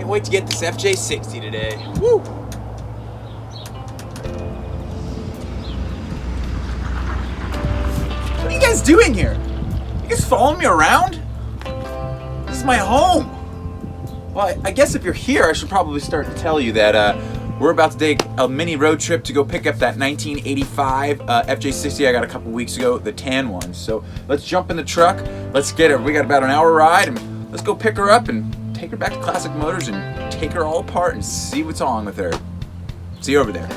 Can't wait to get this FJ60 today. Woo! What are you guys doing here? You guys following me around? This is my home. Well, I guess if you're here, I should probably start to tell you that we're about to take a mini road trip to go pick up that 1985 FJ60 I got a couple weeks ago, the tan one. So let's jump in the truck. Let's get her. We got about an hour ride, and let's go pick her up and take her back to Classic Motors and take her all apart and see what's on with her. See you over there.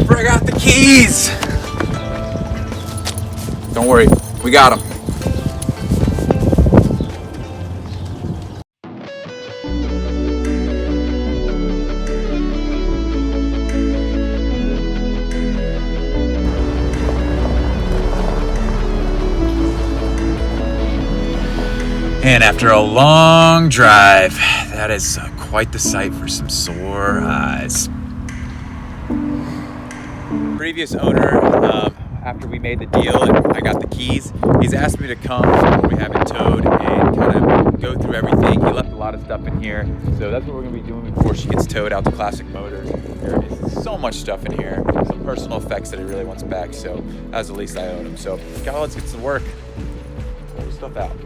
I got the keys. Don't worry, we got them. And after a long drive, that is quite the sight for some sore eyes. Previous owner, after we made the deal and I got the keys, he's asked me to come when we have it towed and kind of go through everything. He left a lot of stuff in here, so that's what we're going to be doing before she gets towed out to Classic Motors. There is so much stuff in here, some personal effects that he really wants back, so that's the least I own him. So, let's get to work. Pull the stuff out.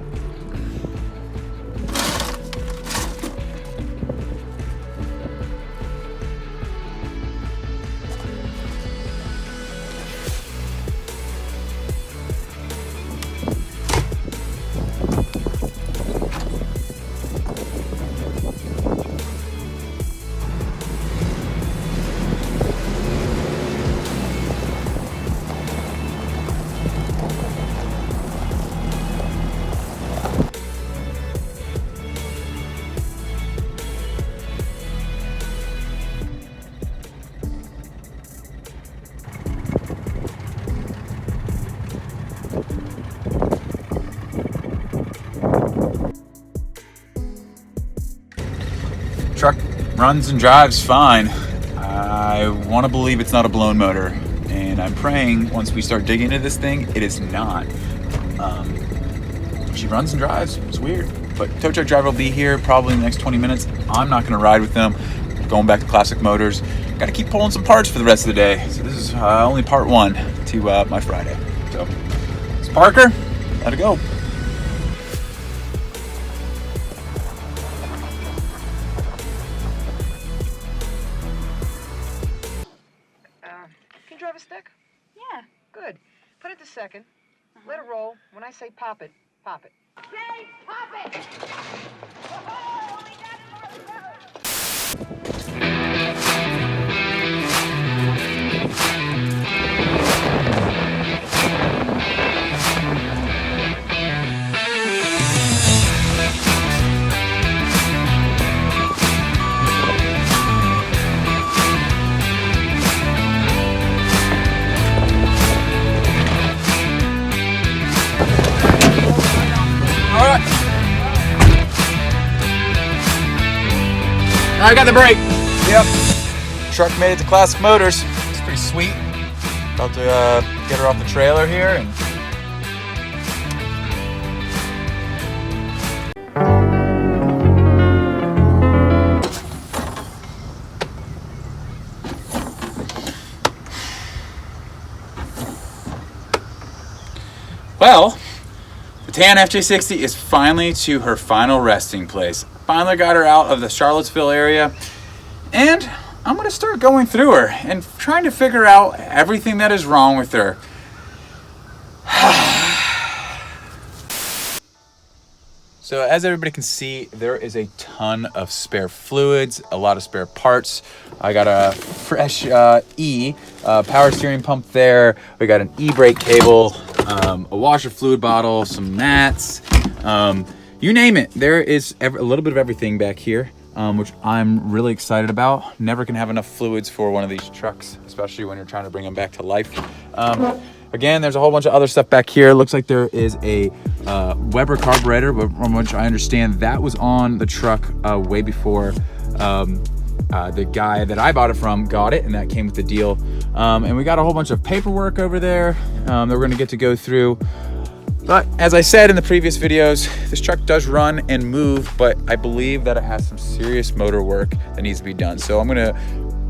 Truck runs and drives fine. I want to believe it's not a blown motor, and I'm praying once we start digging into this thing, it is not. She runs and drives. It's weird, but tow truck driver will be here probably in the next 20 minutes. I'm not going to ride with them. Going back to Classic Motors. Got to keep pulling some parts for the rest of the day. So this is only part one to my Friday. So it's Parker. Let it go. Can you drive a stick? Yeah. Good. Put it to second. Let it roll. When I say pop it, pop it. Say, pop it! Oh, we got it on the road. I got the brake. Yep. Truck made it to Classic Motors. It's pretty sweet. About to get her off the trailer here and well, the tan FJ60 is finally to her final resting place. Finally got her out of the Charlottesville area, and I'm going to start going through her and trying to figure out everything that is wrong with her. So as everybody can see, there is a ton of spare fluids, a lot of spare parts. I got a fresh power steering pump there. We got an e-brake cable, a washer fluid bottle, some mats, you name it. There is a little bit of everything back here, which I'm really excited about. Never can have enough fluids for one of these trucks, especially when you're trying to bring them back to life. Again, there's a whole bunch of other stuff back here. Looks like there is a Weber carburetor, but from which I understand that was on the truck way before the guy that I bought it from got it, and that came with the deal. And we got a whole bunch of paperwork over there that we're gonna get to go through. But as I said in the previous videos, this truck does run and move, but I believe that it has some serious motor work that needs to be done. So I'm gonna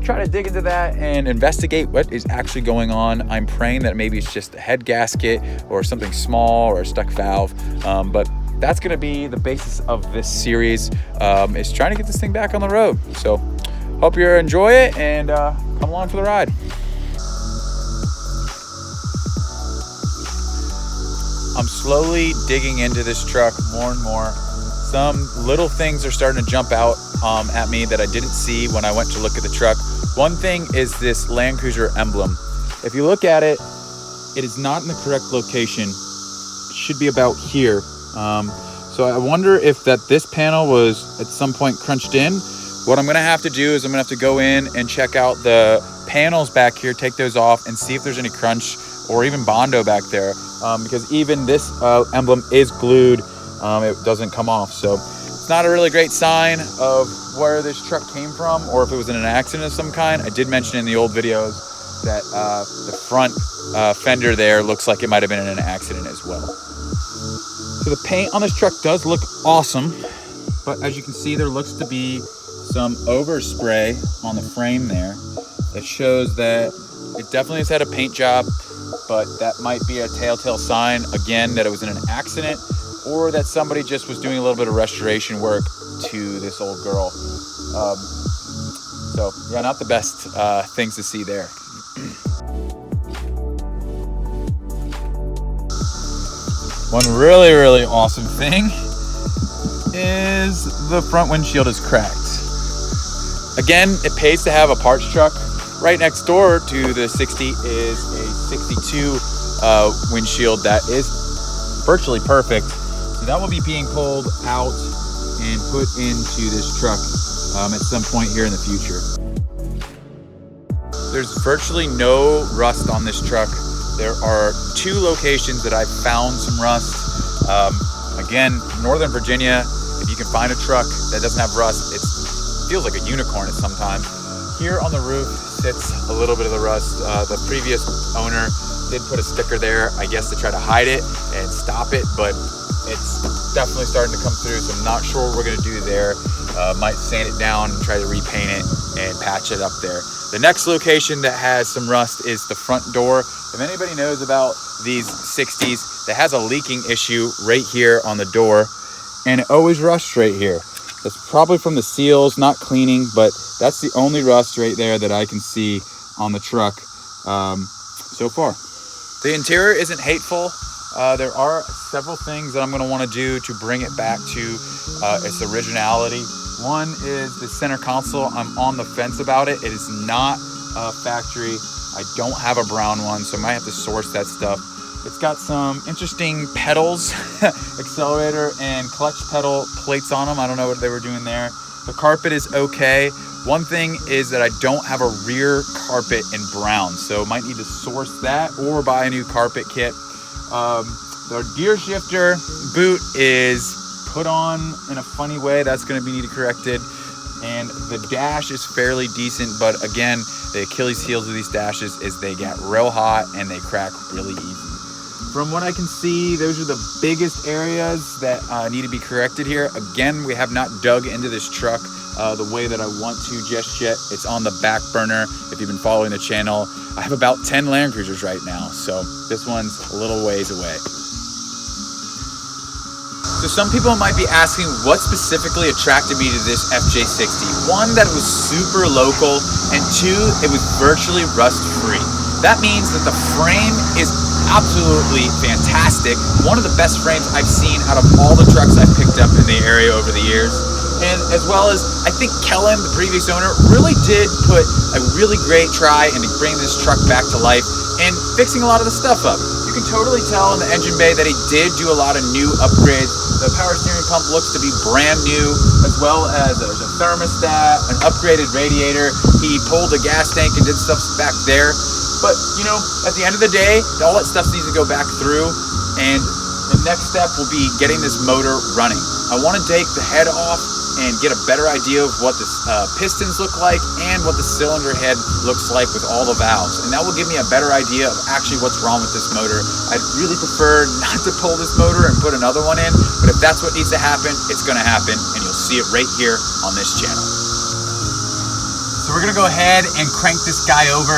try to dig into that and investigate what is actually going on. I'm praying that maybe it's just a head gasket or something small or a stuck valve. But that's gonna be the basis of this series, is trying to get this thing back on the road. So hope you enjoy it and come along for the ride. I'm slowly digging into this truck more and more. Some little things are starting to jump out at me that I didn't see when I went to look at the truck. One thing is this Landcruiser emblem. If you look at it, it is not in the correct location. It should be about here. So I wonder if this panel was at some point crunched in. What I'm gonna have to do is I'm gonna have to go in and check out the panels back here, take those off and see if there's any crunch or even Bondo back there. Because even this emblem is glued, it doesn't come off. So it's not a really great sign of where this truck came from or if it was in an accident of some kind. I did mention in the old videos that the front fender there looks like it might have been in an accident as well. So the paint on this truck does look awesome, but as you can see, there looks to be some overspray on the frame there that shows that it definitely has had a paint job, but that might be a telltale sign, again, that it was in an accident or that somebody just was doing a little bit of restoration work to this old girl. So yeah, not the best things to see there. One really, really awesome thing is the front windshield is cracked. Again, it pays to have a parts truck. Right next door to the 60 is a 62 windshield that is virtually perfect. So that will be being pulled out and put into this truck at some point here in the future. There's virtually no rust on this truck. There are 2 locations that I've found some rust. Again, Northern Virginia, if you can find a truck that doesn't have rust, it feels like a unicorn at sometimes. Here on the roof sits a little bit of the rust. The previous owner did put a sticker there, I guess to try to hide it and stop it, but it's definitely starting to come through, so I'm not sure what we're gonna do there. Might sand it down and try to repaint it and patch it up there. The next location that has some rust is the front door. If anybody knows about these 60s, that has a leaking issue right here on the door, and it always rusts right here. It's probably from the seals, not cleaning, but that's the only rust right there that I can see on the truck so far. The interior isn't hateful. There are several things that I'm gonna wanna do to bring it back to its originality. One is the center console. I'm on the fence about it. It is not factory. I don't have a brown one, so I might have to source that stuff. It's got some interesting pedals, accelerator and clutch pedal plates on them. I don't know what they were doing there. The carpet is okay. One thing is that I don't have a rear carpet in brown, so might need to source that or buy a new carpet kit. The gear shifter boot is put on in a funny way. That's going to be needed corrected. And the dash is fairly decent, but again, the Achilles heels of these dashes is they get real hot and they crack really easy. From what I can see, those are the biggest areas that need to be corrected here. Again, we have not dug into this truck the way that I want to just yet. It's on the back burner. If you've been following the channel, I have about 10 Landcruisers right now, so this one's a little ways away. So some people might be asking what specifically attracted me to this FJ60. One, that it was super local, and 2, it was virtually rust-free. That means that the frame is absolutely fantastic. One of the best frames I've seen out of all the trucks I've picked up in the area over the years. And as well as, I think Kellen, the previous owner, really did put a really great try into bringing this truck back to life and fixing a lot of the stuff up. You can totally tell in the engine bay that he did do a lot of new upgrades. The power steering pump looks to be brand new, as well as there's a thermostat, an upgraded radiator. He pulled a gas tank and did stuff back there. But, you know, at the end of the day, all that stuff needs to go back through, and the next step will be getting this motor running. I want to take the head off and get a better idea of what the pistons look like and what the cylinder head looks like with all the valves. And that will give me a better idea of actually what's wrong with this motor. I'd really prefer not to pull this motor and put another one in, but if that's what needs to happen, it's gonna happen, and you'll see it right here on this channel. So we're gonna go ahead and crank this guy over,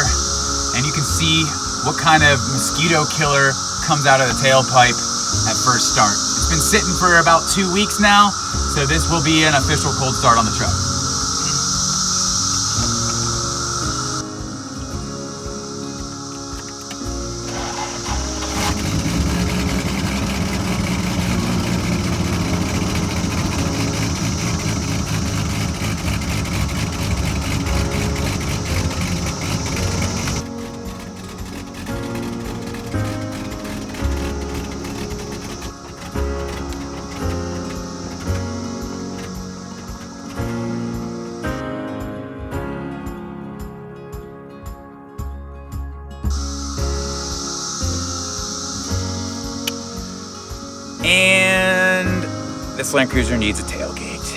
and you can see what kind of mosquito killer comes out of the tailpipe at first start. It's been sitting for about 2 weeks now, so this will be an official cold start on the truck. And this Landcruiser needs a tailgate.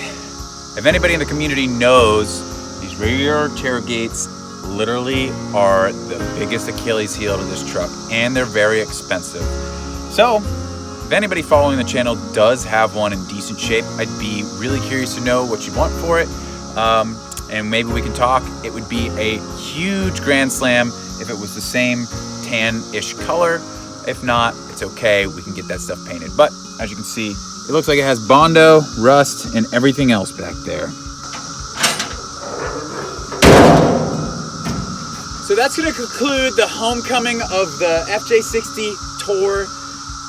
If anybody in the community knows, these rear tailgates literally are the biggest Achilles heel to this truck, and they're very expensive. So, if anybody following the channel does have one in decent shape, I'd be really curious to know what you want for it. And maybe we can talk. It would be a huge grand slam if it was the same tan-ish color. If not, it's okay, we can get that stuff painted. But as you can see, it looks like it has Bondo, rust, and everything else back there. So that's gonna conclude the homecoming of the FJ60 tour.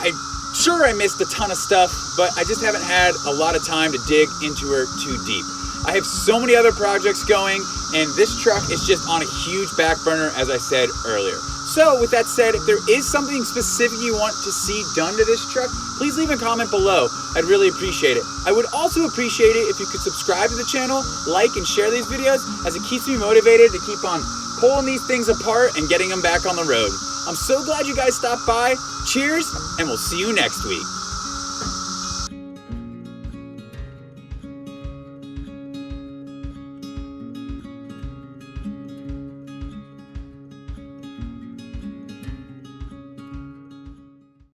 I'm sure I missed a ton of stuff, but I just haven't had a lot of time to dig into her too deep. I have so many other projects going, and this truck is just on a huge back burner, as I said earlier. So with that said, if there is something specific you want to see done to this truck, please leave a comment below. I'd really appreciate it. I would also appreciate it if you could subscribe to the channel, like and share these videos, as it keeps me motivated to keep on pulling these things apart and getting them back on the road. I'm so glad you guys stopped by. Cheers, and we'll see you next week.